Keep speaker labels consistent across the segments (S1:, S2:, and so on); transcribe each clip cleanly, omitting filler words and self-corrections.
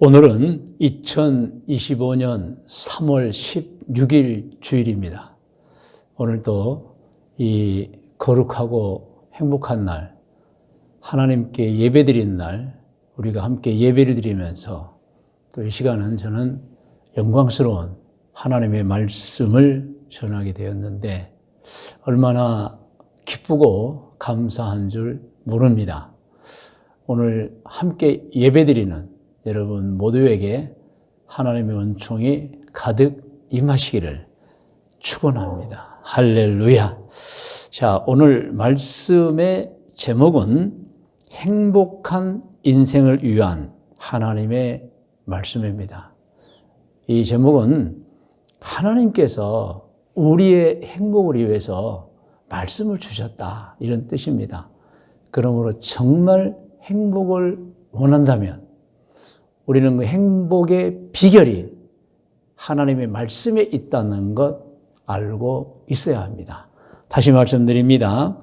S1: 오늘은 2025년 3월 16일 주일입니다. 오늘도 이 거룩하고 행복한 날, 하나님께 예배드린 날, 우리가 함께 예배를 드리면서 또 이 시간은 저는 영광스러운 하나님의 말씀을 전하게 되었는데 얼마나 기쁘고 감사한 줄 모릅니다. 오늘 함께 예배드리는 여러분 모두에게 하나님의 은총이 가득 임하시기를 축원합니다. 할렐루야. 자, 오늘 말씀의 제목은 행복한 인생을 위한 하나님의 말씀입니다. 이 제목은 하나님께서 우리의 행복을 위해서 말씀을 주셨다, 이런 뜻입니다. 그러므로 정말 행복을 원한다면 우리는 그 행복의 비결이 하나님의 말씀에 있다는 것 알고 있어야 합니다. 다시 말씀드립니다.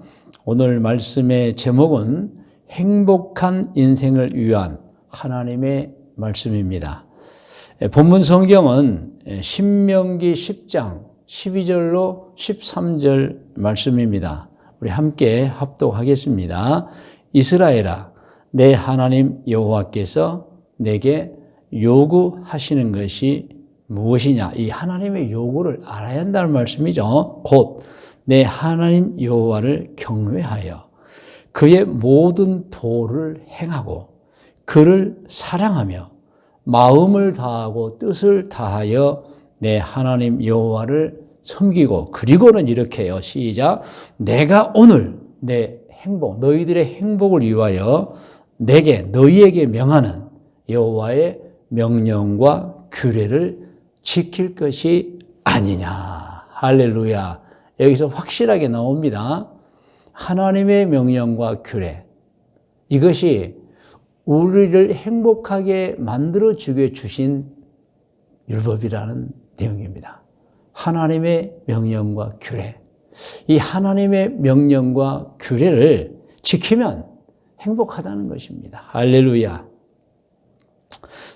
S1: 오늘 말씀의 제목은 행복한 인생을 위한 하나님의 말씀입니다. 본문 성경은 신명기 10장 12절로 13절 말씀입니다. 우리 함께 합독하겠습니다. 이스라엘아, 내 하나님 여호와께서 내게 요구하시는 것이 무엇이냐? 이 하나님의 요구를 알아야 한다는 말씀이죠. 곧 내 하나님 여호와를 경외하여 그의 모든 도를 행하고 그를 사랑하며 마음을 다하고 뜻을 다하여 내 하나님 여호와를 섬기고, 그리고는 이렇게 해요. 시작. 내가 오늘 내 행복, 너희들의 행복을 위하여 너희에게 명하는 여호와의 명령과 규례를 지킬 것이 아니냐. 할렐루야. 여기서 확실하게 나옵니다. 하나님의 명령과 규례, 이것이 우리를 행복하게 만들어주게 주신 율법이라는 내용입니다. 하나님의 명령과 규례, 이 하나님의 명령과 규례를 지키면 행복하다는 것입니다. 할렐루야.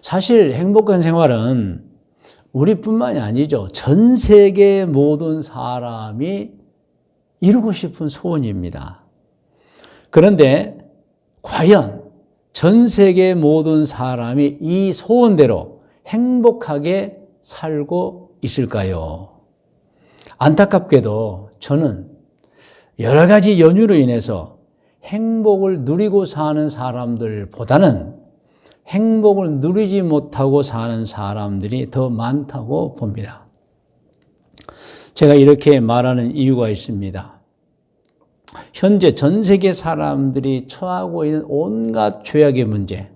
S1: 사실 행복한 생활은 우리뿐만이 아니죠. 전 세계 모든 사람이 이루고 싶은 소원입니다. 그런데 과연 전 세계 모든 사람이 이 소원대로 행복하게 살고 있을까요? 안타깝게도 저는 여러 가지 연유로 인해서 행복을 누리고 사는 사람들보다는 행복을 누리지 못하고 사는 사람들이 더 많다고 봅니다. 제가 이렇게 말하는 이유가 있습니다. 현재 전 세계 사람들이 처하고 있는 온갖 죄악의 문제,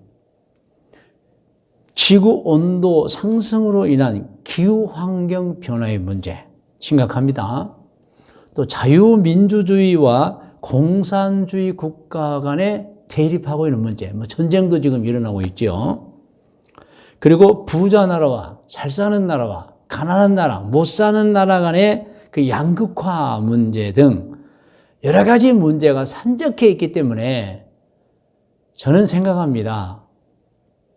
S1: 지구 온도 상승으로 인한 기후 환경 변화의 문제, 심각합니다. 또 자유민주주의와 공산주의 국가 간의 대립하고 있는 문제, 전쟁도 지금 일어나고 있죠. 그리고 부자 나라와 잘 사는 나라와 가난한 나라, 못 사는 나라 간의 그 양극화 문제 등 여러 가지 문제가 산적해 있기 때문에 저는 생각합니다.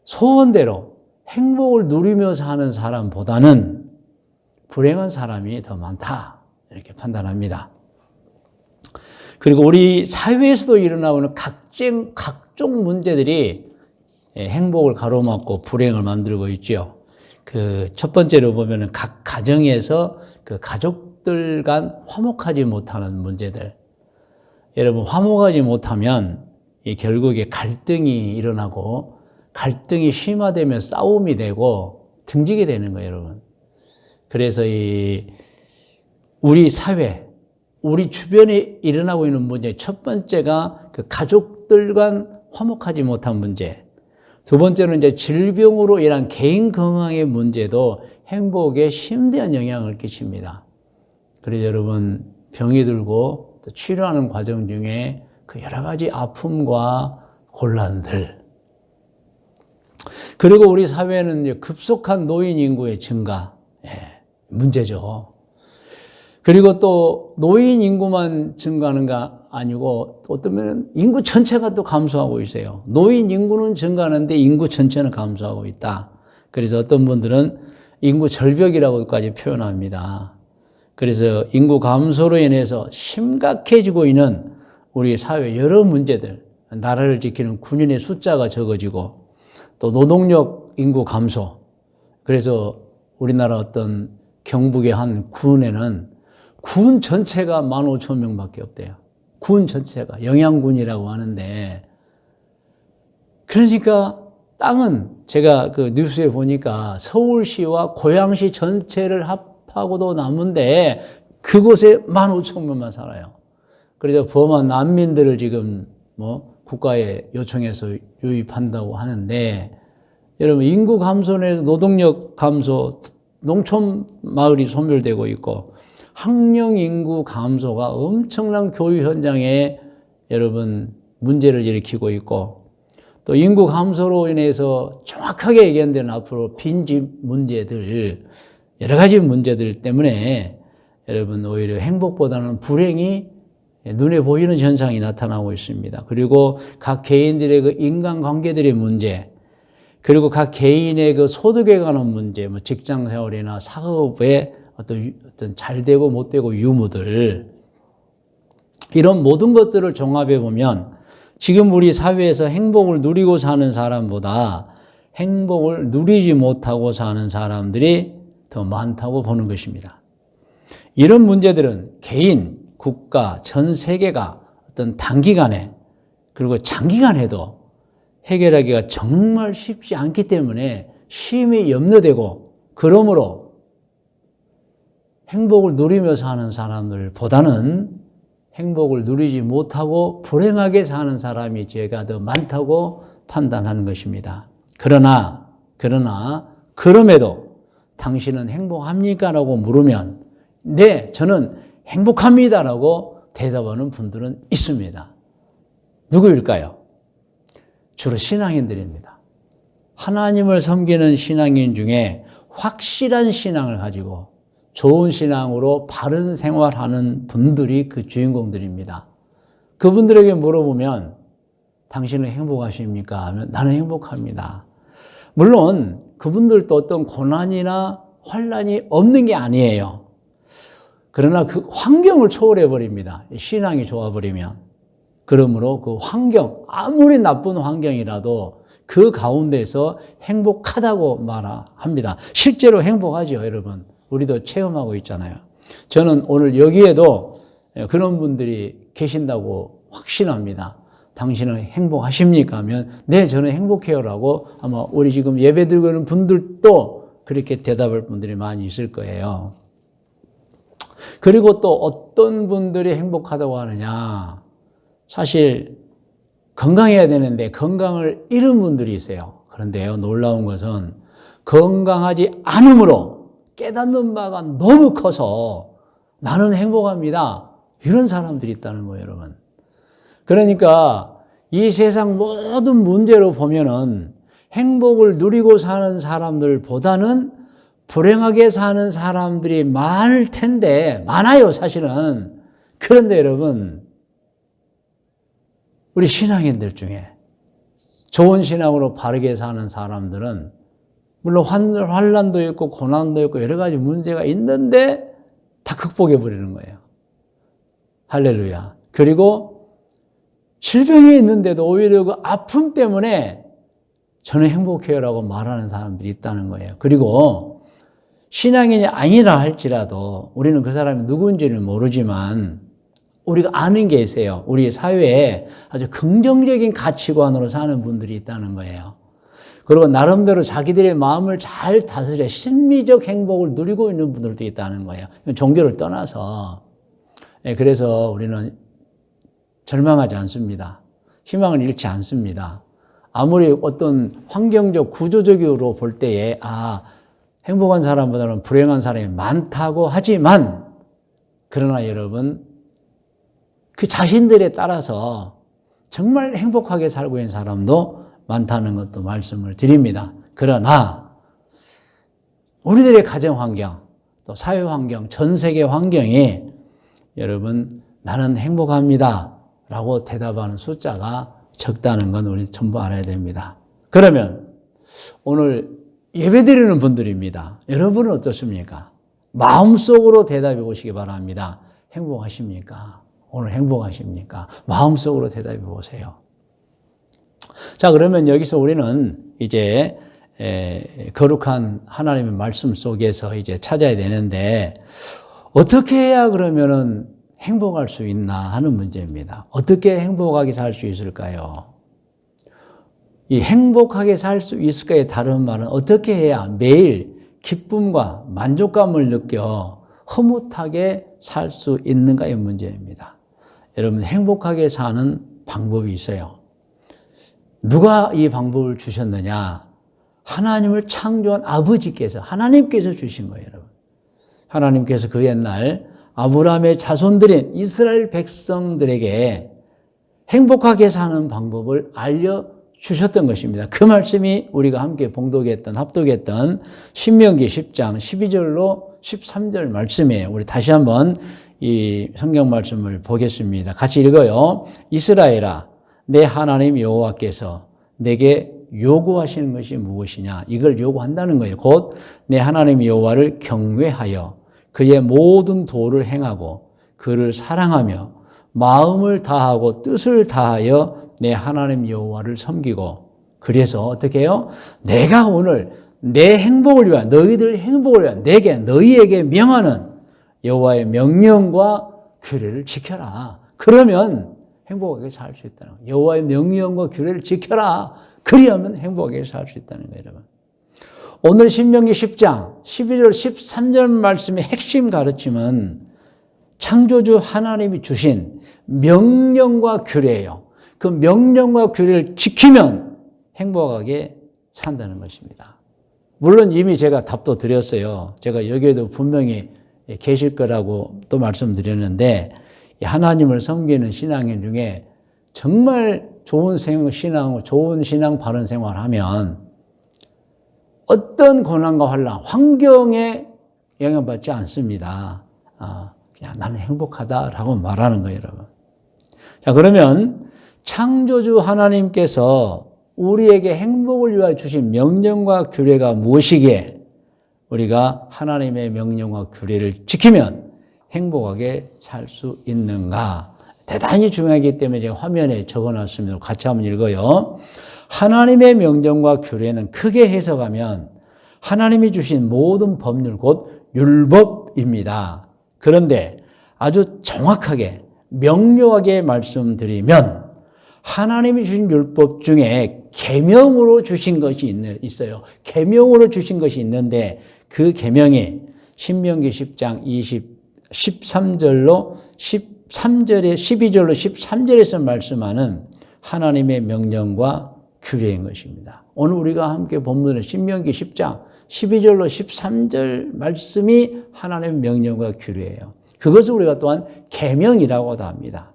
S1: 소원대로 행복을 누리며 사는 사람보다는 불행한 사람이 더 많다, 이렇게 판단합니다. 그리고 우리 사회에서도 일어나오는 각종 문제들이 행복을 가로막고 불행을 만들고 있죠. 그 첫 번째로 보면은 각 가정에서 그 가족들 간 화목하지 못하는 문제들. 여러분, 화목하지 못하면 결국에 갈등이 일어나고, 갈등이 심화되면 싸움이 되고 등지게 되는 거예요, 여러분. 그래서 우리 사회, 우리 주변에 일어나고 있는 문제, 첫 번째가 그 가족들 간 화목하지 못한 문제. 두 번째는 이제 질병으로 인한 개인 건강의 문제도 행복에 심대한 영향을 끼칩니다. 그래서 여러분, 병이 들고 또 치료하는 과정 중에 그 여러 가지 아픔과 곤란들. 그리고 우리 사회는 급속한 노인 인구의 증가, 문제죠. 그리고 또 노인 인구만 증가하는가 아니고 어떤 면은 인구 전체가 또 감소하고 있어요. 노인 인구는 증가하는데 인구 전체는 감소하고 있다. 그래서 어떤 분들은 인구 절벽이라고까지 표현합니다. 그래서 인구 감소로 인해서 심각해지고 있는 우리 사회 여러 문제들, 나라를 지키는 군인의 숫자가 적어지고 또 노동력 인구 감소. 그래서 우리나라 어떤 경북의 한 군에는 군 전체가 15,000명밖에 없대요. 군 전체가 영양군이라고 하는데, 그러니까 땅은 제가 그 뉴스에 보니까 서울시와 고양시 전체를 합하고도 남은데 그곳에 15,000명만 살아요. 그래서 범한 난민들을 지금 국가에 요청해서 유입한다고 하는데, 여러분 인구 감소에서 노동력 감소, 농촌 마을이 소멸되고 있고 학령 인구 감소가 엄청난 교육 현장에 여러분 문제를 일으키고 있고, 또 인구 감소로 인해서 정확하게 예견되는 앞으로 빈집 문제들, 여러 가지 문제들 때문에 여러분 오히려 행복보다는 불행이 눈에 보이는 현상이 나타나고 있습니다. 그리고 각 개인들의 그 인간관계들의 문제, 그리고 각 개인의 그 소득에 관한 문제, 직장 생활이나 사업의 어떤 잘 되고 못 되고 유무들, 이런 모든 것들을 종합해 보면 지금 우리 사회에서 행복을 누리고 사는 사람보다 행복을 누리지 못하고 사는 사람들이 더 많다고 보는 것입니다. 이런 문제들은 개인, 국가, 전 세계가 어떤 단기간에 그리고 장기간에도 해결하기가 정말 쉽지 않기 때문에 심히 염려되고, 그러므로 행복을 누리며 사는 사람들보다는 행복을 누리지 못하고 불행하게 사는 사람이 죄가 더 많다고 판단하는 것입니다. 그럼에도 당신은 행복합니까? 라고 물으면 네, 저는 행복합니다. 라고 대답하는 분들은 있습니다. 누구일까요? 주로 신앙인들입니다. 하나님을 섬기는 신앙인 중에 확실한 신앙을 가지고 좋은 신앙으로 바른 생활하는 분들이 그 주인공들입니다. 그분들에게 물어보면 당신은 행복하십니까? 하면 나는 행복합니다. 물론 그분들도 어떤 고난이나 환난이 없는 게 아니에요. 그러나 그 환경을 초월해 버립니다. 신앙이 좋아버리면. 그러므로 그 환경, 아무리 나쁜 환경이라도 그 가운데서 행복하다고 말합니다. 실제로 행복하죠, 여러분. 우리도 체험하고 있잖아요. 저는 오늘 여기에도 그런 분들이 계신다고 확신합니다. 당신은 행복하십니까? 하면 네, 저는 행복해요라고 아마 우리 지금 예배 드리고 있는 분들도 그렇게 대답할 분들이 많이 있을 거예요. 그리고 또 어떤 분들이 행복하다고 하느냐. 사실 건강해야 되는데 건강을 잃은 분들이 있어요. 그런데요, 놀라운 것은 건강하지 않으므로 깨닫는 바가 너무 커서 나는 행복합니다. 이런 사람들이 있다는 거예요, 여러분. 그러니까 이 세상 모든 문제로 보면은 행복을 누리고 사는 사람들보다는 불행하게 사는 사람들이 많을 텐데, 많아요, 사실은. 그런데 여러분, 우리 신앙인들 중에 좋은 신앙으로 바르게 사는 사람들은 물론 환난도 있고 고난도 있고 여러 가지 문제가 있는데 다 극복해 버리는 거예요. 할렐루야. 그리고 질병이 있는데도 오히려 그 아픔 때문에 저는 행복해요라고 말하는 사람들이 있다는 거예요. 그리고 신앙인이 아니라 할지라도 우리는 그 사람이 누군지를 모르지만 우리가 아는 게 있어요. 우리 사회에 아주 긍정적인 가치관으로 사는 분들이 있다는 거예요. 그리고 나름대로 자기들의 마음을 잘 다스려 심리적 행복을 누리고 있는 분들도 있다는 거예요. 종교를 떠나서. 그래서 우리는 절망하지 않습니다. 희망을 잃지 않습니다. 아무리 어떤 환경적, 구조적으로 볼 때에 행복한 사람보다는 불행한 사람이 많다고 하지만, 그러나 여러분, 그 자신들에 따라서 정말 행복하게 살고 있는 사람도 많다는 것도 말씀을 드립니다. 그러나 우리들의 가정 환경, 또 사회 환경, 전 세계 환경이 여러분 나는 행복합니다 라고 대답하는 숫자가 적다는 건 우리 전부 알아야 됩니다. 그러면 오늘 예배드리는 분들입니다. 여러분은 어떻습니까? 마음속으로 대답해 보시기 바랍니다. 행복하십니까? 오늘 행복하십니까? 마음속으로 대답해 보세요. 자, 그러면 여기서 우리는 이제 거룩한 하나님의 말씀 속에서 이제 찾아야 되는데 어떻게 해야 그러면은 행복할 수 있나 하는 문제입니다. 어떻게 행복하게 살 수 있을까요? 이 행복하게 살 수 있을까의 다른 말은 어떻게 해야 매일 기쁨과 만족감을 느껴 흐뭇하게 살 수 있는가의 문제입니다. 여러분, 행복하게 사는 방법이 있어요. 누가 이 방법을 주셨느냐? 하나님을 창조한 아버지께서, 하나님께서 주신 거예요, 여러분. 하나님께서 그 옛날 아브라함의 자손들인 이스라엘 백성들에게 행복하게 사는 방법을 알려주셨던 것입니다. 그 말씀이 우리가 함께 봉독했던, 합독했던 신명기 10장 12절로 13절 말씀이에요. 우리 다시 한번 이 성경 말씀을 보겠습니다. 같이 읽어요. 이스라엘아, 내 하나님 여호와께서 내게 요구하시는 것이 무엇이냐? 이걸 요구한다는 거예요. 곧 내 하나님 여호와를 경외하여 그의 모든 도를 행하고 그를 사랑하며 마음을 다하고 뜻을 다하여 내 하나님 여호와를 섬기고 그래서 어떻게 해요? 내가 오늘 내 행복을 위한 너희들 행복을 위한 내게 너희에게 명하는 여호와의 명령과 규례를 지켜라. 그러면 행복하게 살 수 있다는 거예요. 여호와의 명령과 규례를 지켜라. 그리하면 행복하게 살 수 있다는 거예요, 여러분. 오늘 신명기 10장 12절 13절 말씀의 핵심 가르침은 창조주 하나님이 주신 명령과 규례예요. 그 명령과 규례를 지키면 행복하게 산다는 것입니다. 물론 이미 제가 답도 드렸어요. 제가 여기에도 분명히 계실 거라고 또 말씀드렸는데 하나님을 섬기는 신앙인 중에 정말 좋은 신앙, 좋은 신앙 바른 생활하면 어떤 고난과 환난, 환경에 영향받지 않습니다. 그냥 나는 행복하다라고 말하는 거예요, 여러분. 자, 그러면 창조주 하나님께서 우리에게 행복을 위하여 주신 명령과 규례가 무엇이기에 우리가 하나님의 명령과 규례를 지키면 행복하게 살 수 있는가? 대단히 중요하기 때문에 제가 화면에 적어놨습니다. 같이 한번 읽어요. 하나님의 명령과 규례는 크게 해석하면 하나님이 주신 모든 법률 곧 율법입니다. 그런데 아주 정확하게 명료하게 말씀드리면 하나님이 주신 율법 중에 계명으로 주신 것이 있어요. 계명으로 주신 것이 있는데 그 계명이 신명기 10장 13절로 13절에 12절로 13절에서 말씀하는 하나님의 명령과 규례인 것입니다. 오늘 우리가 함께 본문의 신명기 10장 12절로 13절 말씀이 하나님의 명령과 규례예요. 그것을 우리가 또한 계명이라고도 합니다.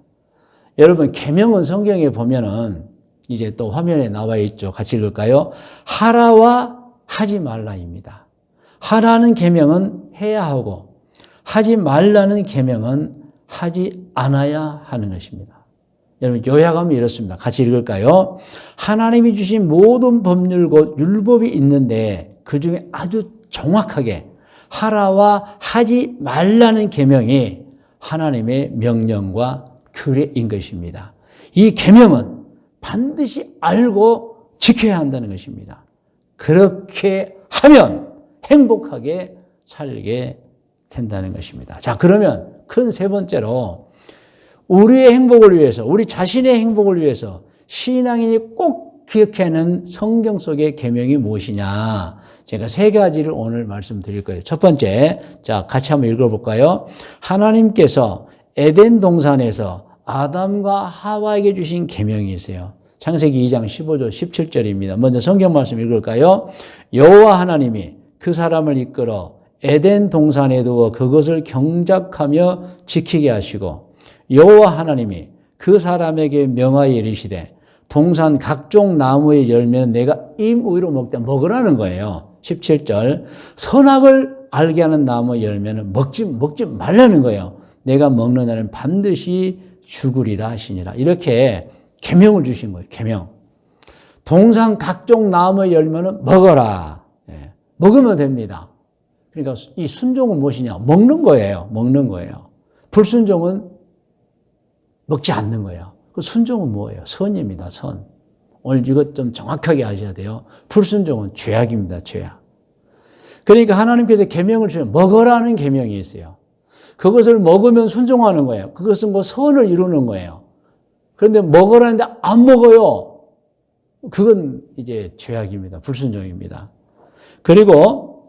S1: 여러분, 계명은 성경에 보면은 이제 또 화면에 나와 있죠. 같이 읽을까요? 하라와 하지 말라입니다. 하라는 계명은 해야 하고 하지 말라는 계명은 하지 않아야 하는 것입니다. 여러분, 요약하면 이렇습니다. 같이 읽을까요? 하나님이 주신 모든 법률 곧 율법이 있는데 그중에 아주 정확하게 하라와 하지 말라는 계명이 하나님의 명령과 규례인 것입니다. 이 계명은 반드시 알고 지켜야 한다는 것입니다. 그렇게 하면 행복하게 살게 된다는 것입니다. 자, 그러면 큰 세 번째로 우리의 행복을 위해서, 우리 자신의 행복을 위해서 신앙인이 꼭 기억해야 하는 성경 속의 계명이 무엇이냐? 제가 세 가지를 오늘 말씀드릴 거예요. 첫 번째, 자, 같이 한번 읽어볼까요? 하나님께서 에덴 동산에서 아담과 하와에게 주신 계명이 있어요. 창세기 2장 15절 17절입니다. 먼저 성경 말씀 읽을까요? 여호와 하나님이 그 사람을 이끌어 에덴 동산에 두어 그것을 경작하며 지키게 하시고 여호와 하나님이 그 사람에게 명하여 이르시되 동산 각종 나무의 열매는 내가 임의로 먹되 먹으라는 거예요. 17절. 선악을 알게 하는 나무의 열매는 먹지 말라는 거예요. 내가 먹는 날은 반드시 죽으리라 하시니라. 이렇게 계명을 주신 거예요. 계명. 동산 각종 나무의 열매는 먹어라. 예. 먹으면 됩니다. 그러니까 이 순종은 무엇이냐? 먹는 거예요. 먹는 거예요. 불순종은 먹지 않는 거예요. 그 순종은 뭐예요? 선입니다. 선. 오늘 이것 좀 정확하게 아셔야 돼요. 불순종은 죄악입니다. 죄악. 그러니까 하나님께서 계명을 주면 먹으라는 계명이 있어요. 그것을 먹으면 순종하는 거예요. 그것은 뭐 선을 이루는 거예요. 그런데 먹으라는데 안 먹어요. 그건 이제 죄악입니다. 불순종입니다. 그리고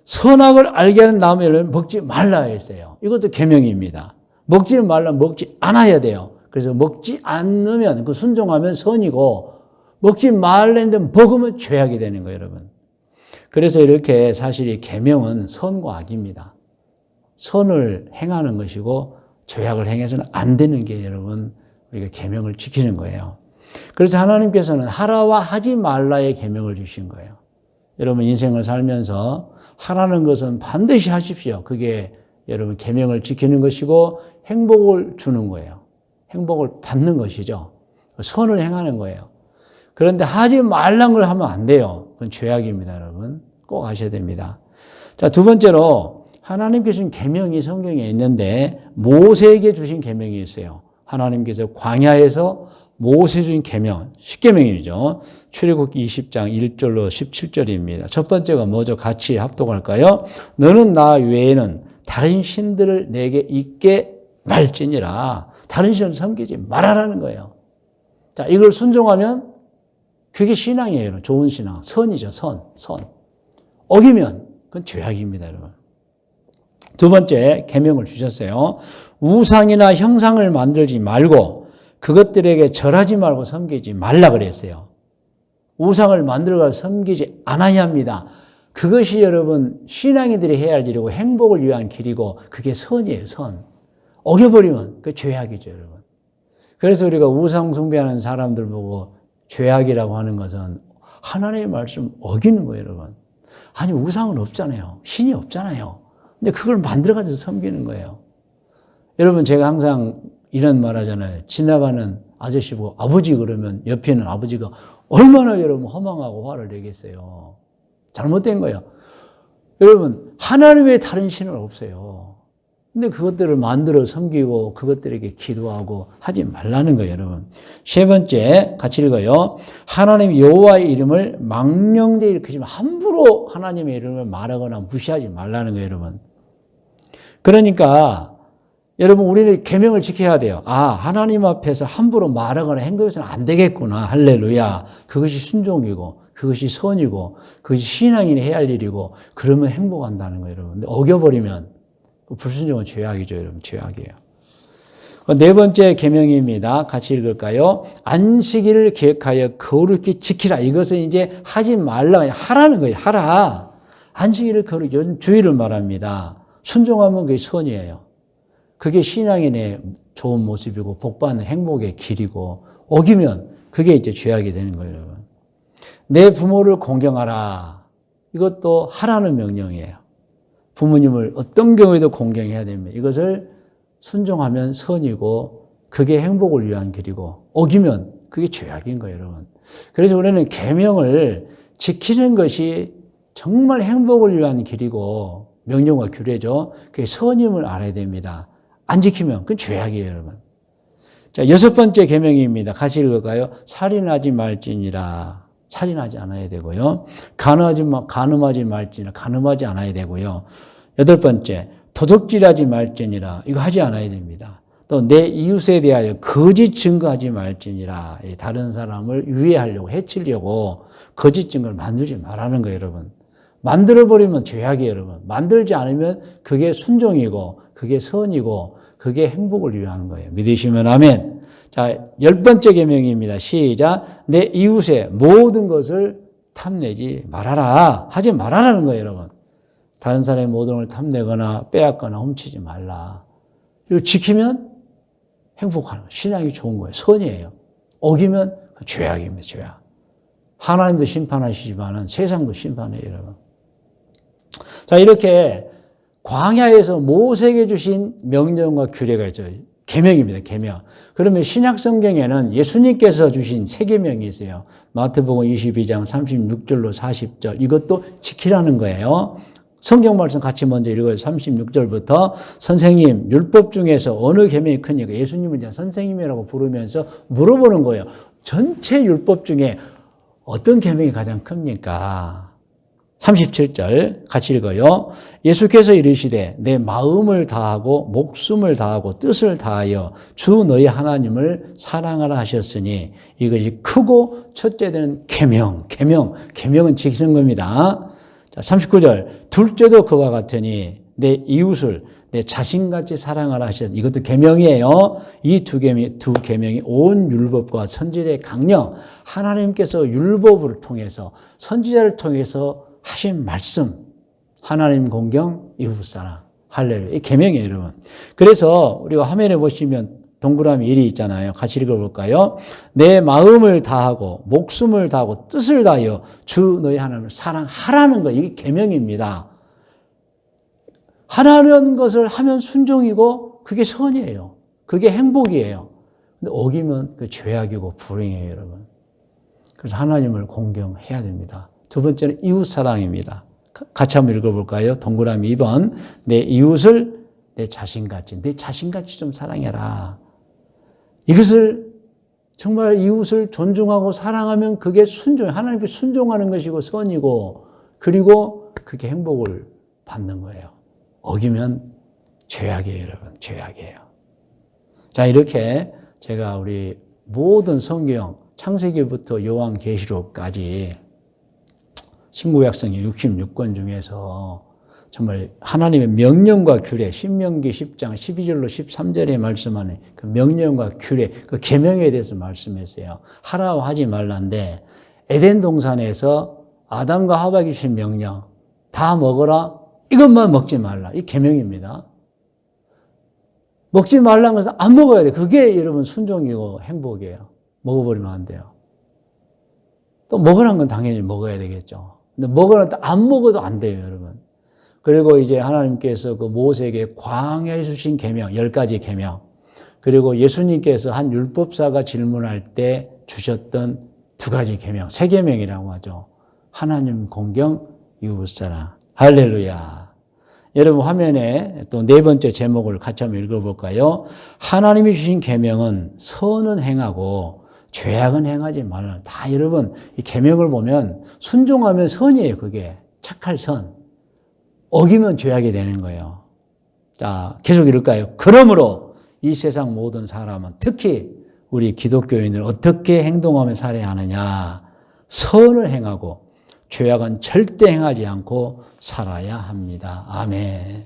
S1: 선악을 알게 하는 나무의 열매는 먹지 말라 했어요. 이것도 계명입니다. 먹지 말라, 먹지 않아야 돼요. 그래서 먹지 않으면, 그 순종하면 선이고, 먹지 말라는데 먹으면 죄악이 되는 거예요, 여러분. 그래서 이렇게 사실 이 계명은 선과 악입니다. 선을 행하는 것이고 죄악을 행해서는 안 되는 게 여러분 우리가 계명을 지키는 거예요. 그래서 하나님께서는 하라와 하지 말라의 계명을 주신 거예요. 여러분 인생을 살면서 하라는 것은 반드시 하십시오. 그게 여러분 계명을 지키는 것이고 행복을 주는 거예요. 행복을 받는 것이죠. 선을 행하는 거예요. 그런데 하지 말란 걸 하면 안 돼요. 그건 죄악입니다, 여러분. 꼭 아셔야 됩니다. 자, 두 번째로 하나님께서 주신 계명이 성경에 있는데 모세에게 주신 계명이 있어요. 하나님께서 광야에서 모세 주신 계명, 10계명이죠. 출애굽기 20장 1절로 17절입니다. 첫 번째가 뭐죠? 같이 합독할까요? 너는 나 외에는 다른 신들을 내게 있게 말지니라. 다른 신을 섬기지 말아라는 거예요. 자, 이걸 순종하면 그게 신앙이에요. 좋은 신앙. 선이죠. 선. 어기면 그건 죄악입니다, 여러분. 두 번째 계명을 주셨어요. 우상이나 형상을 만들지 말고 그것들에게 절하지 말고 섬기지 말라 그랬어요. 우상을 만들어 섬기지 않아야 합니다. 그것이 여러분 신앙인들이 해야 할 일이고 행복을 위한 길이고 그게 선이에요. 선. 어겨버리면 그게 죄악이죠, 여러분. 그래서 우리가 우상 숭배하는 사람들 보고 죄악이라고 하는 것은 하나님의 말씀 어기는 거예요, 여러분. 아니 우상은 없잖아요. 신이 없잖아요. 근데 그걸 만들어가지고 섬기는 거예요. 여러분 제가 항상 이런 말 하잖아요. 지나가는 아저씨 보고 아버지 그러면 옆에 있는 아버지가 얼마나 여러분 허망하고 화를 내겠어요. 잘못된 거예요. 여러분 하나님 외에 다른 신은 없어요. 근데 그것들을 만들어 섬기고 그것들에게 기도하고 하지 말라는 거예요, 여러분. 세 번째 같이 읽어요. 하나님 여호와의 이름을 망령되이 일컫지 마. 함부로 하나님의 이름을 말하거나 무시하지 말라는 거예요, 여러분. 그러니까 여러분 우리는 계명을 지켜야 돼요. 아, 하나님 앞에서 함부로 말하거나 행동해서는 안 되겠구나. 할렐루야. 그것이 순종이고 그것이 선이고 그것이 신앙인이 해야 할 일이고 그러면 행복한다는 거예요, 여러분. 근데 어겨버리면 불순종은 죄악이죠, 여러분. 죄악이에요. 네 번째 계명입니다. 같이 읽을까요? 안식일을 기억하여 거룩히 지키라. 이것은 이제 하지 말라, 하라는 거예요. 하라. 안식일을 거룩히, 주의를 말합니다. 순종하면 그게 선이에요. 그게 신앙인의 좋은 모습이고 복받는 행복의 길이고 어기면 그게 이제 죄악이 되는 거예요, 여러분. 내 부모를 공경하라. 이것도 하라는 명령이에요. 부모님을 어떤 경우에도 공경해야 됩니다. 이것을 순종하면 선이고 그게 행복을 위한 길이고 어기면 그게 죄악인 거예요, 여러분. 그래서 우리는 계명을 지키는 것이 정말 행복을 위한 길이고 명령과 규례죠. 그게 선임을 알아야 됩니다. 안 지키면 그건 죄악이에요, 여러분. 자, 여섯 번째 계명입니다. 같이 읽을까요? 살인하지 말지니라. 살인하지 않아야 되고요. 간음하지 말지니라. 간음하지 않아야 되고요. 여덟 번째, 도적질하지 말지니라. 이거 하지 않아야 됩니다. 또 내 이웃에 대하여 거짓 증거하지 말지니라. 다른 사람을 유해하려고 해치려고 거짓 증거를 만들지 말라는 거예요, 여러분. 만들어버리면 죄악이에요, 여러분. 만들지 않으면 그게 순종이고 그게 선이고 그게 행복을 위하는 거예요. 믿으시면 아멘. 자, 열 번째 계명입니다. 시작. 내 이웃의 모든 것을 탐내지 말아라. 하지 말아라는 거예요, 여러분. 다른 사람의 모든 걸 탐내거나 빼앗거나 훔치지 말라. 이거 지키면 행복하는 거예요. 신앙이 좋은 거예요. 선이에요. 어기면 죄악입니다. 죄악. 하나님도 심판하시지만 세상도 심판해요, 여러분. 자, 이렇게 광야에서 모세에게 주신 명령과 규례가 있죠. 계명입니다. 계명. 그러면 신약 성경에는 예수님께서 주신 세 계명이 있어요. 마태복음 22장 36절로 40절. 이것도 지키라는 거예요. 성경 말씀 같이 먼저 읽어요. 36절부터 선생님, 율법 중에서 어느 계명이 크니까 예수님을 이제 선생님이라고 부르면서 물어보는 거예요. 전체 율법 중에 어떤 계명이 가장 큽니까? 37절 같이 읽어요. 예수께서 이르시되 내 마음을 다하고 목숨을 다하고 뜻을 다하여 주 너희 하나님을 사랑하라 하셨으니 이것이 크고 첫째 되는 계명은 지키는 겁니다. 자, 39절 둘째도 그와 같으니 내 이웃을 내 자신같이 사랑하라 하셨으니 이것도 계명이에요. 이 두 계명이 온 율법과 선지자의 강령, 하나님께서 율법을 통해서 선지자를 통해서 하신 말씀, 하나님 공경, 이웃 사랑, 할렐루야. 이 계명이에요, 여러분. 그래서 우리가 화면에 보시면 동그라미 1이 있잖아요. 같이 읽어볼까요? 내 마음을 다하고 목숨을 다하고 뜻을 다하여 주 너희 하나님을 사랑하라는 거, 이게 계명입니다. 하라는 것을 하면 순종이고 그게 선이에요. 그게 행복이에요. 근데 어기면 그 죄악이고 불행이에요, 여러분. 그래서 하나님을 공경해야 됩니다. 두 번째는 이웃 사랑입니다. 같이 한번 읽어볼까요? 동그라미 2번. 내 이웃을 내 자신같이 좀 사랑해라. 이것을 정말 이웃을 존중하고 사랑하면 그게 하나님께 순종하는 것이고 선이고, 그리고 그게 행복을 받는 거예요. 어기면 죄악이에요, 여러분. 죄악이에요. 자, 이렇게 제가 우리 모든 성경, 창세기부터 요한계시록까지 신구약성 66권 중에서 정말 하나님의 명령과 규례, 신명기 10장 12절로 13절에 말씀하는 그 명령과 규례, 그 계명에 대해서 말씀했어요. 하라고 하지 말란데 에덴 동산에서 아담과 하와에게 주신 명령, 다 먹어라, 이것만 먹지 말라. 이 계명입니다. 먹지 말라는 것은 안 먹어야 돼. 그게 여러분 순종이고 행복이에요. 먹어버리면 안 돼요. 또 먹으라는 건 당연히 먹어야 되겠죠. 근데 먹으라는 안 먹어도 안 돼요, 여러분. 그리고 이제 하나님께서 그 모세에게 광야에 주신 계명, 10가지 계명, 그리고 예수님께서 한 율법사가 질문할 때 주셨던 2가지 계명, 3계명이라고 하죠. 하나님 공경, 이웃사랑. 할렐루야. 여러분 화면에 또 4번째 제목을 같이 한번 읽어볼까요? 하나님이 주신 계명은 선은 행하고 죄악은 행하지 말라. 다 여러분 이 계명을 보면 순종하면 선이에요. 그게 착할 선. 어기면 죄악이 되는 거예요. 자, 계속 읽을까요? 그러므로 이 세상 모든 사람은 특히 우리 기독교인들 어떻게 행동하며 살아야 하느냐? 선을 행하고 죄악은 절대 행하지 않고 살아야 합니다. 아멘.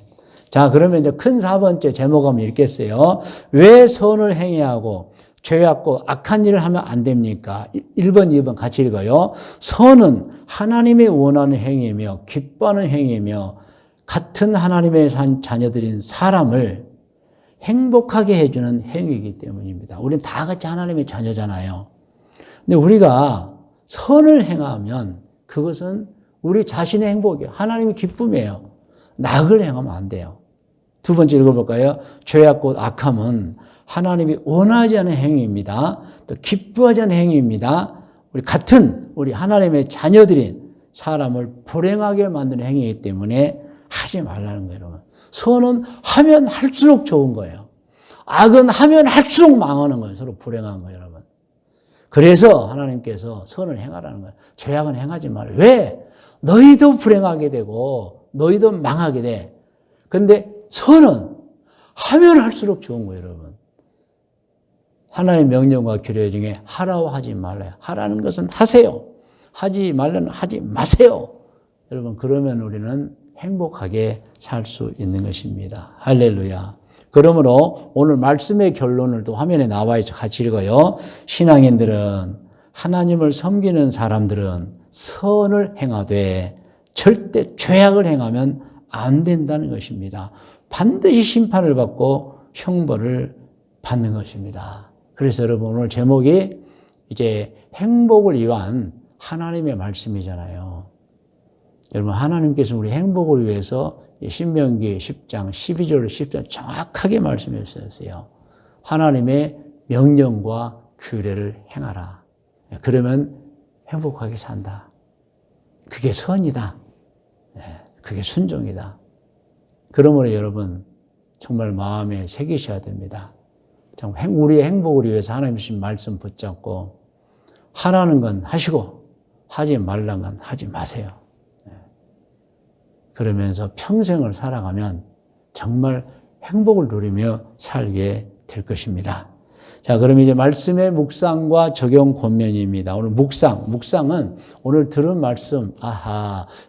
S1: 자, 그러면 이제 큰 4번째 제목 한번 읽겠어요. 왜 선을 행해야 하고 죄악고 악한 일을 하면 안 됩니까? 1번, 2번 같이 읽어요. 선은 하나님이 원하는 행위이며 기뻐하는 행위이며 같은 하나님의 자녀들인 사람을 행복하게 해주는 행위이기 때문입니다. 우리는 다 같이 하나님의 자녀잖아요. 근데 우리가 선을 행하면 그것은 우리 자신의 행복이에요. 하나님의 기쁨이에요. 낙을 행하면 안 돼요. 2번째 읽어볼까요? 죄악고 악함은 하나님이 원하지 않은 행위입니다. 또 기뻐하지 않은 행위입니다. 우리 하나님의 자녀들인 사람을 불행하게 만드는 행위이기 때문에 하지 말라는 거예요, 여러분. 선은 하면 할수록 좋은 거예요. 악은 하면 할수록 망하는 거예요. 서로 불행한 거예요, 여러분. 그래서 하나님께서 선을 행하라는 거예요. 죄악은 행하지 말아요. 왜? 너희도 불행하게 되고 너희도 망하게 돼. 근데 선은 하면 할수록 좋은 거예요, 여러분. 하나님의 명령과 규례 중에 하라고 하지 말아요. 하라는 것은 하세요. 하지 말라는 하지 마세요. 여러분, 그러면 우리는 행복하게 살 수 있는 것입니다. 할렐루야. 그러므로 오늘 말씀의 결론을 또 화면에 나와 있죠. 같이 읽어요. 신앙인들은 하나님을 섬기는 사람들은 선을 행하되 절대 죄악을 행하면 안 된다는 것입니다. 반드시 심판을 받고 형벌을 받는 것입니다. 그래서 여러분 오늘 제목이 이제 행복을 위한 하나님의 말씀이잖아요. 여러분, 하나님께서 우리 행복을 위해서 신명기 10장 12절 10절 정확하게 말씀해 주셨어요. 하나님의 명령과 규례를 행하라. 그러면 행복하게 산다. 그게 선이다. 그게 순종이다. 그러므로 여러분 정말 마음에 새기셔야 됩니다. 우리의 행복을 위해서 하나님 주신 말씀 붙잡고 하라는 건 하시고 하지 말라는 건 하지 마세요. 그러면서 평생을 살아가면 정말 행복을 누리며 살게 될 것입니다. 자, 그럼 이제 말씀의 묵상과 적용 권면입니다. 오늘 묵상은 오늘 들은 말씀,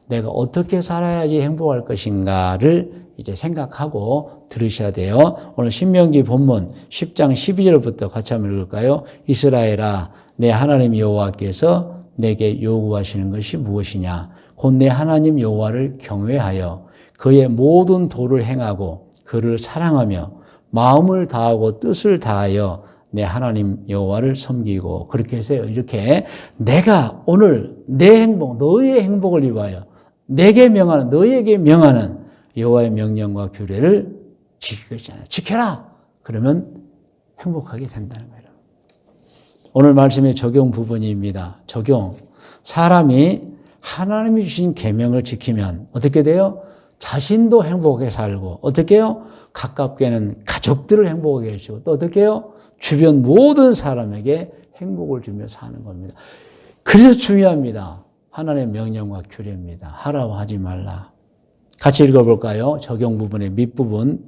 S1: 내가 어떻게 살아야지 행복할 것인가를 이제 생각하고 들으셔야 돼요. 오늘 신명기 본문 10장 12절부터 같이 한번 읽을까요? 이스라엘아, 내 하나님 여호와께서 내게 요구하시는 것이 무엇이냐? 곧 내 하나님 여호와를 경외하여 그의 모든 도를 행하고 그를 사랑하며 마음을 다하고 뜻을 다하여 내 하나님 여호와를 섬기고 그렇게 해서요. 이렇게 내가 오늘 내 행복, 너의 행복을 위하여 내게 명하는, 너에게 명하는 여호와의 명령과 규례를 지켜라. 그러면 행복하게 된다는 거예요. 오늘 말씀의 적용 부분입니다. 적용. 사람이 하나님이 주신 계명을 지키면 어떻게 돼요? 자신도 행복하게 살고 어떻게 해요? 가깝게는 가족들을 행복하게 해주고 또 어떻게 해요? 주변 모든 사람에게 행복을 주며 사는 겁니다. 그래서 중요합니다. 하나님의 명령과 규례입니다. 하라고 하지 말라. 같이 읽어볼까요? 적용 부분의 밑부분,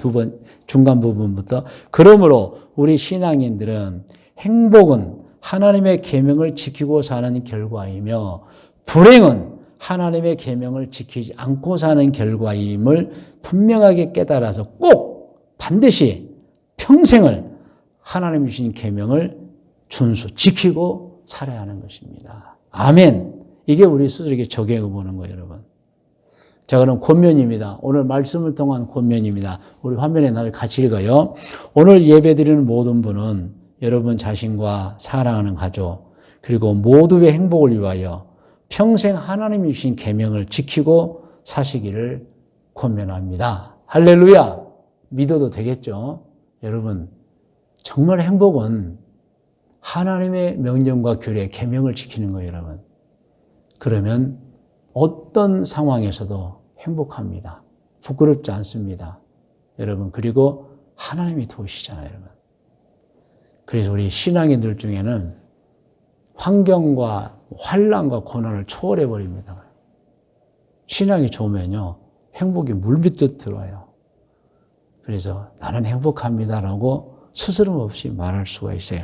S1: 중간 부분부터. 그러므로 우리 신앙인들은 행복은 하나님의 계명을 지키고 사는 결과이며 불행은 하나님의 계명을 지키지 않고 사는 결과임을 분명하게 깨달아서 꼭 반드시 평생을 하나님이 주신 계명을 지키고 살아야 하는 것입니다. 아멘. 이게 우리 스스로에게 적용해 보는 거예요, 여러분. 자, 그럼 권면입니다. 오늘 말씀을 통한 권면입니다. 우리 화면에 나를 같이 읽어요. 오늘 예배드리는 모든 분은 여러분 자신과 사랑하는 가족 그리고 모두의 행복을 위하여 평생 하나님이 주신 계명을 지키고 사시기를 권면합니다. 할렐루야. 믿어도 되겠죠? 여러분 정말 행복은 하나님의 명령과 규례, 계명을 지키는 거예요, 여러분. 그러면 어떤 상황에서도 행복합니다. 부끄럽지 않습니다. 여러분, 그리고 하나님이 도우시잖아요, 여러분. 그래서 우리 신앙인들 중에는 환경과 환난과 고난을 초월해 버립니다. 신앙이 좋으면요, 행복이 물밀듯 들어와요. 그래서 나는 행복합니다라고 스스럼 없이 말할 수가 있어요.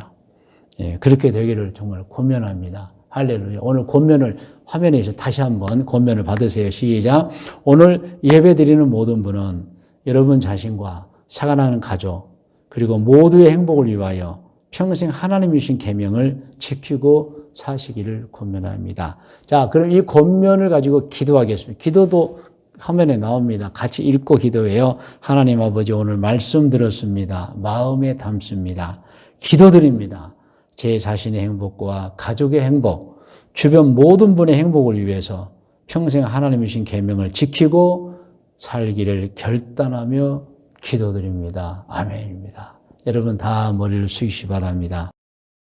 S1: 예, 그렇게 되기를 정말 권면합니다. 할렐루야. 오늘 권면을 화면에서 다시 한번 권면을 받으세요. 시작. 오늘 예배드리는 모든 분은 여러분 자신과 사랑하는 가족 그리고 모두의 행복을 위하여 평생 하나님이 주신 계명을 지키고 사시기를 권면합니다. 자, 그럼 이 권면을 가지고 기도하겠습니다. 기도도 화면에 나옵니다. 같이 읽고 기도해요. 하나님 아버지, 오늘 말씀 들었습니다. 마음에 담습니다. 기도드립니다. 제 자신의 행복과 가족의 행복, 주변 모든 분의 행복을 위해서 평생 하나님이 주신 계명을 지키고 살기를 결단하며 기도드립니다. 아멘입니다. 여러분 다 머리를 숙이시기 바랍니다.